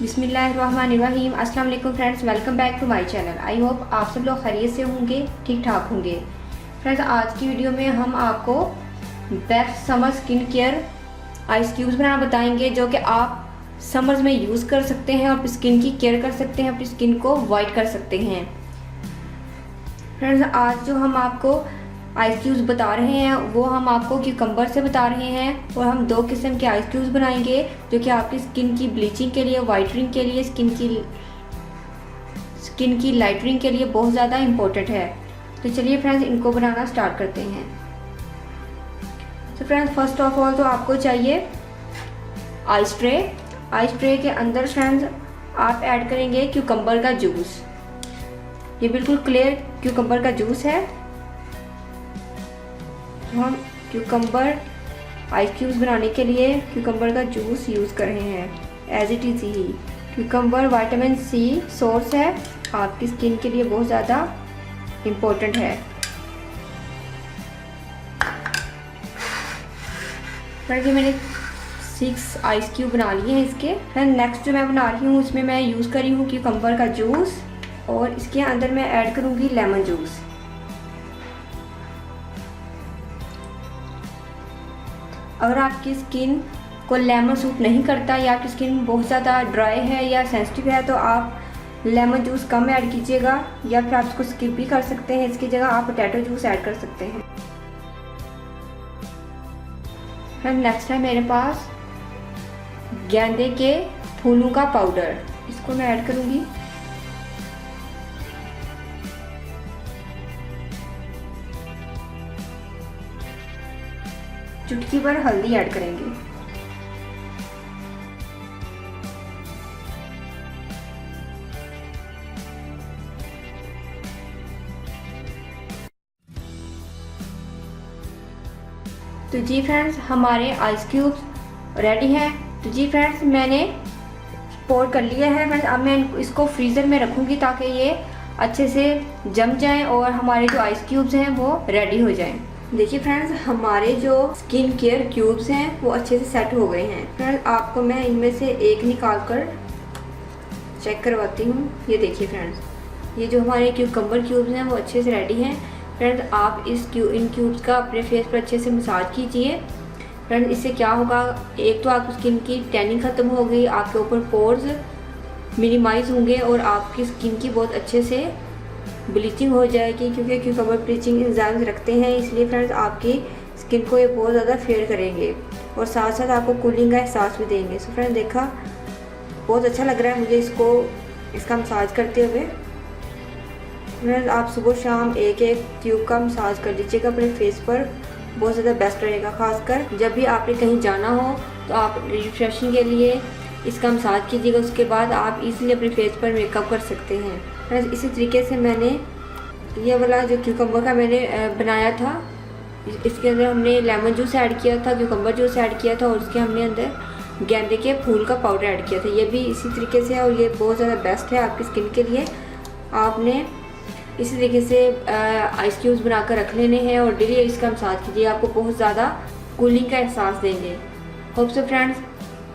बिस्मिल्लाहिर्रहमानिर्रहीम। अस्सलाम वालेकुम friends, welcome back to my channel. I hope आप सब लोग खैरियत से होंगे, ठीक ठाक होंगे। फ्रेंड्स, आज की वीडियो में हम आपको best summer skin care ice cubes बनाना बताएंगे, जो कि आप समर्स में यूज़ कर सकते हैं और अपनी स्किन की केयर कर सकते हैं, अपनी स्किन को वाइट कर सकते हैं। फ्रेंड्स, आज जो हम आपको आइस क्यूब्स बता रहे हैं वो हम आपको क्यूकम्बर से बता रहे हैं, और हम दो किस्म के आइस क्यूब्स बनाएंगे जो कि आपकी स्किन की ब्लीचिंग के लिए, वाइटनिंग के लिए, स्किन की लाइटनिंग के लिए बहुत ज़्यादा इम्पोर्टेंट है। तो चलिए फ्रेंड्स, इनको बनाना स्टार्ट करते हैं। तो फ्रेंड्स, फर्स्ट ऑफ ऑल तो आपको चाहिए आइस ट्रे। आइस ट्रे के अंदर फ्रेंड्स आप ऐड करेंगे क्यूकम्बर का जूस। ये बिल्कुल क्लियर क्यूकम्बर का जूस है। हम क्यूकम्बर आइस क्यूब्स बनाने के लिए क्यूकम्बर का जूस यूज़ कर रहे हैं एज इट इज़ ही। क्यूकम्बर विटामिन सी सोर्स है, आपकी स्किन के लिए बहुत ज़्यादा इम्पोर्टेंट है। फ्रेंड्स, ये मैंने 6 आइस क्यूब बना लिए हैं इसके। फ्रेंड, नेक्स्ट जो मैं बना रही हूँ उसमें मैं यूज़ कर रही हूँ क्यूकम्बर का जूस, और इसके अंदर मैं ऐड करूँगी लेमन जूस। अगर आपकी स्किन को लेमन सूट नहीं करता या आपकी स्किन बहुत ज़्यादा ड्राई है या सेंसिटिव है तो आप लेमन जूस कम ऐड कीजिएगा, या फिर आप इसको स्किप भी कर सकते हैं। इसकी जगह आप पोटैटो जूस ऐड कर सकते हैं। फिर नेक्स्ट है मेरे पास गेंदे के फूलों का पाउडर। इसको मैं ऐड करूँगी। चुटकी भर हल्दी ऐड करेंगे। तो जी फ्रेंड्स, हमारे आइस क्यूब्स रेडी हैं। तो जी फ्रेंड्स, मैंने पोर कर लिया है। फ्रेंड्स, अब मैं इसको फ्रीज़र में रखूँगी ताकि ये अच्छे से जम जाएं और हमारे जो आइस क्यूब्स हैं वो रेडी हो जाएं। देखिए फ्रेंड्स, हमारे जो स्किन केयर क्यूब्स हैं वो अच्छे से सेट हो गए हैं। फ्रेंड्स, आपको मैं इनमें से एक निकाल कर चेक करवाती हूँ। ये देखिए फ्रेंड्स, ये जो हमारे क्यूकम्बर क्यूब्स हैं वो अच्छे से रेडी हैं। फ्रेंड्स, आप इन क्यूब्स का अपने फेस पर अच्छे से मसाज कीजिए। फ्रेंड्स, इससे क्या होगा, एक तो आपकी स्किन की टैनिंग ख़त्म हो गई, आपके ऊपर पोर्स मिनिमाइज़ होंगे और आपकी स्किन की बहुत अच्छे से ब्लीचिंग हो जाएगी, क्योंकि क्यूकम्बर ब्लीचिंग एंजाइम्स रखते हैं। इसलिए फ्रेंड्स, आपकी स्किन को ये बहुत ज़्यादा फेयर करेंगे और साथ साथ आपको कूलिंग का एहसास भी देंगे। सो फ्रेंड्स, देखा, बहुत अच्छा लग रहा है मुझे इसका मसाज करते हुए। फ्रेंड्स, आप सुबह शाम एक एक ट्यूब का मसाज कर लीजिएगा अपने फेस पर, बहुत ज़्यादा बेस्ट रहेगा। खासकर जब भी आपने कहीं जाना हो तो आप रिफ्रेशिंग के लिए इसका मसाज कीजिएगा। उसके बाद आप इजीली अपने फेस पर मेकअप कर सकते हैं। फ्रेंड्स, इसी तरीके से मैंने ये वाला जो क्यूकम्बर का मैंने बनाया था, इसके अंदर हमने लेमन जूस ऐड किया था, क्यूकम्बर जूस ऐड किया था, और उसके हमने अंदर गेंदे के फूल का पाउडर ऐड किया था। ये भी इसी तरीके से है और ये बहुत ज़्यादा बेस्ट है आपकी स्किन के लिए। आपने इसी तरीके से आइस क्यूब्स बनाकर रख लेने हैं और डेली इसका मसाज कीजिए, आपको बहुत ज़्यादा कूलिंग का एहसास देंगे। होप सो फ्रेंड्स,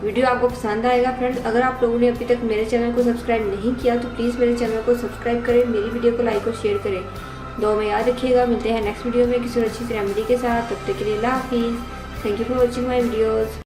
वीडियो आपको पसंद आएगा। फ्रेंड्स, अगर आप लोगों ने अभी तक मेरे चैनल को सब्सक्राइब नहीं किया तो प्लीज़ मेरे चैनल को सब्सक्राइब करें, मेरी वीडियो को लाइक और शेयर करें। दुआ में याद रखिएगा। मिलते हैं नेक्स्ट वीडियो में किसी अच्छी रेमेडी के साथ। तब तक के लिए अल्लाह हाफिज़। Thank you for watching my videos.